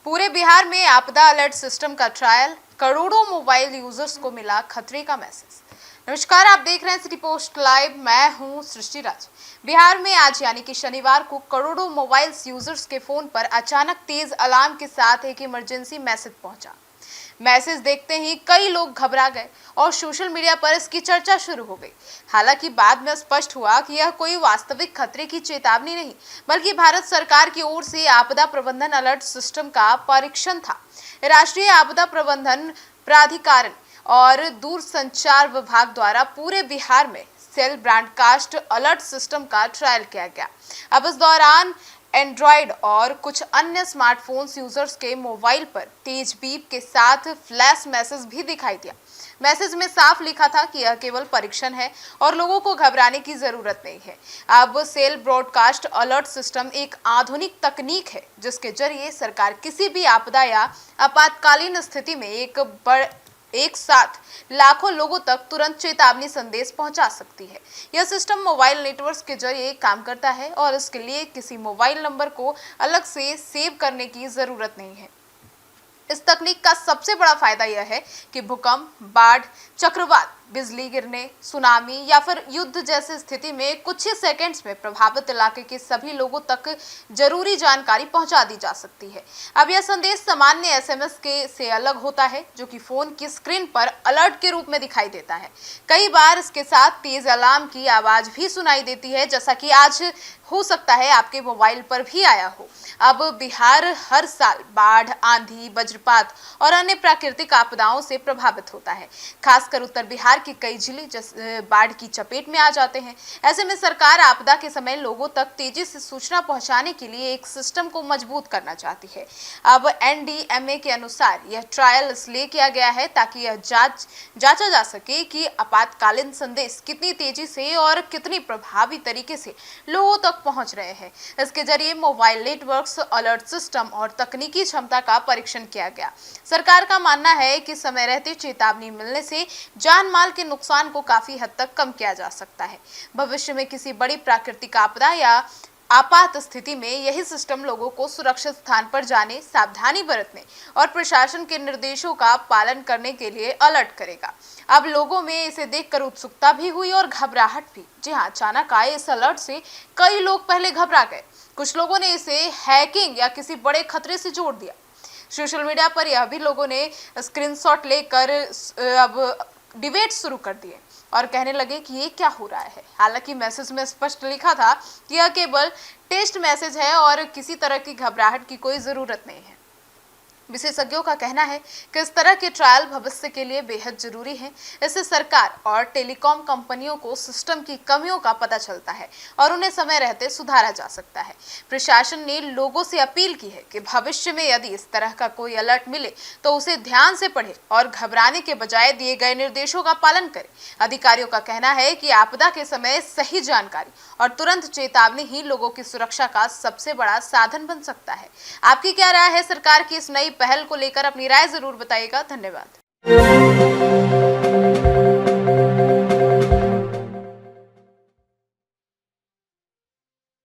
पूरे बिहार में आपदा अलर्ट सिस्टम का ट्रायल, करोड़ों मोबाइल यूजर्स को मिला खतरे का मैसेज। नमस्कार, आप देख रहे हैं सिटी पोस्ट लाइव। मैं हूं सृष्टि राज। बिहार में आज यानी कि शनिवार को करोड़ों मोबाइल यूजर्स के फोन पर अचानक तेज अलार्म के साथ एक इमरजेंसी मैसेज पहुंचा। मैसेज देखते ही कई लोग घबरा गए और सोशल मीडिया पर इसकी चर्चा शुरू हो गई। हालांकि बाद में स्पष्ट हुआ कि यह कोई वास्तविक खतरे की चेतावनी नहीं, बल्कि भारत सरकार की ओर से आपदा प्रबंधन अलर्ट सिस्टम का परीक्षण था। राष्ट्रीय आपदा प्रबंधन प्राधिकरण और दूरसंचार विभाग द्वारा पूरे बिहार में सेल ब्रॉडकास्ट अलर्ट सिस्टम का ट्रायल किया गया। अब इस दौरान एंड्रॉइड और कुछ अन्य स्मार्टफोन्स यूजर्स के मोबाइल पर तेज बीप के साथ फ्लैश मैसेज भी दिखाई दिया। मैसेज में साफ लिखा था कि यह केवल परीक्षण है और लोगों को घबराने की जरूरत नहीं है। अब सेल ब्रॉडकास्ट अलर्ट सिस्टम एक आधुनिक तकनीक है जिसके जरिए सरकार किसी भी आपदा या आपातकालीन स्थिति में एक साथ लाखों लोगों तक तुरंत चेतावनी संदेश पहुंचा सकती है। यह सिस्टम मोबाइल नेटवर्क के जरिए काम करता है और इसके लिए किसी मोबाइल नंबर को अलग से सेव करने की जरूरत नहीं है। इस तकनीक का सबसे बड़ा फायदा यह है कि भूकंप, बाढ़, चक्रवात, बिजली गिरने, सुनामी या फिर युद्ध जैसी स्थिति में कुछ ही सेकंड्स में प्रभावित इलाके के सभी लोगों तक जरूरी जानकारी पहुंचा दी जा सकती है। अब यह संदेश सामान्य एसएमएस के से अलग होता है, जो कि फोन की स्क्रीन पर अलर्ट के रूप में दिखाई देता है। कई बार इसके साथ तेज अलार्म की आवाज भी सुनाई देती है, जैसा कि आज हो सकता है आपके मोबाइल पर भी आया हो। अब बिहार हर साल बाढ़, आंधी, वज्रपात और अन्य प्राकृतिक आपदाओं से प्रभावित होता है। खासकर उत्तर बिहार के कई जिले बाढ़ की चपेट में आ जाते हैं। ऐसे में सरकार आपदा के समय लोगों तक तेजी से सूचना पहुंचाने के लिए एक सिस्टम को मजबूत करना चाहती है। अब एनडीएमए के अनुसार यह ट्रायल इसलिए किया गया है ताकि यह जांचा जा सके कि आपातकालीन संदेश कितनी तेजी से और कितनी प्रभावी तरीके से लोगों तक पहुंच रहे हैं। इसके जरिए मोबाइल नेटवर्क्स, अलर्ट सिस्टम और तकनीकी क्षमता का परीक्षण किया गया। सरकार का मानना है कि समय रहते चेतावनी मिलने से जान माल के नुकसान को काफी हद तक कम किया जा सकता है। भविष्य में किसी बड़ी प्राकृतिक आपदा या आपात स्थिति में यही सिस्टम लोगों को सुरक्षित स्थान पर जाने, सावधानी बरतने और प्रशासन के निर्देशों का पालन करने के लिए अलर्ट करेगा। अब लोगों में इसे देखकर उत्सुकता भी हुई और घबराहट भी। जी हाँ, अचानक आए इस अलर्ट से कई लोग पहले घबरा गए। कुछ लोगों ने इसे हैकिंग या किसी बड़े खतरे से जोड़ दिया। सोशल मीडिया पर यह भी लोगों ने स्क्रीनशॉट लेकर अब डिबेट शुरू कर दिए और कहने लगे कि ये क्या हो रहा है। हालांकि मैसेज में स्पष्ट लिखा था कि यह केवल टेस्ट मैसेज है और किसी तरह की घबराहट की कोई जरूरत नहीं है। विशेषज्ञों का कहना है कि इस तरह के ट्रायल भविष्य के लिए बेहद जरूरी है। इससे सरकार और टेलीकॉम कंपनियों को सिस्टम की कमियों का पता चलता है और उन्हें समय रहते सुधारा जा सकता है। प्रशासन ने लोगों से अपील की है कि भविष्य में यदि इस तरह का कोई अलर्ट मिले तो उसे ध्यान से पढ़े और घबराने के बजाय दिए गए निर्देशों का पालन करें। अधिकारियों का कहना है कि आपदा के समय सही जानकारी और तुरंत चेतावनी ही लोगों की सुरक्षा का सबसे बड़ा साधन बन सकता है। आपकी क्या राय है सरकार की इस नई पहल को लेकर? अपनी राय जरूर बताइएगा। धन्यवाद।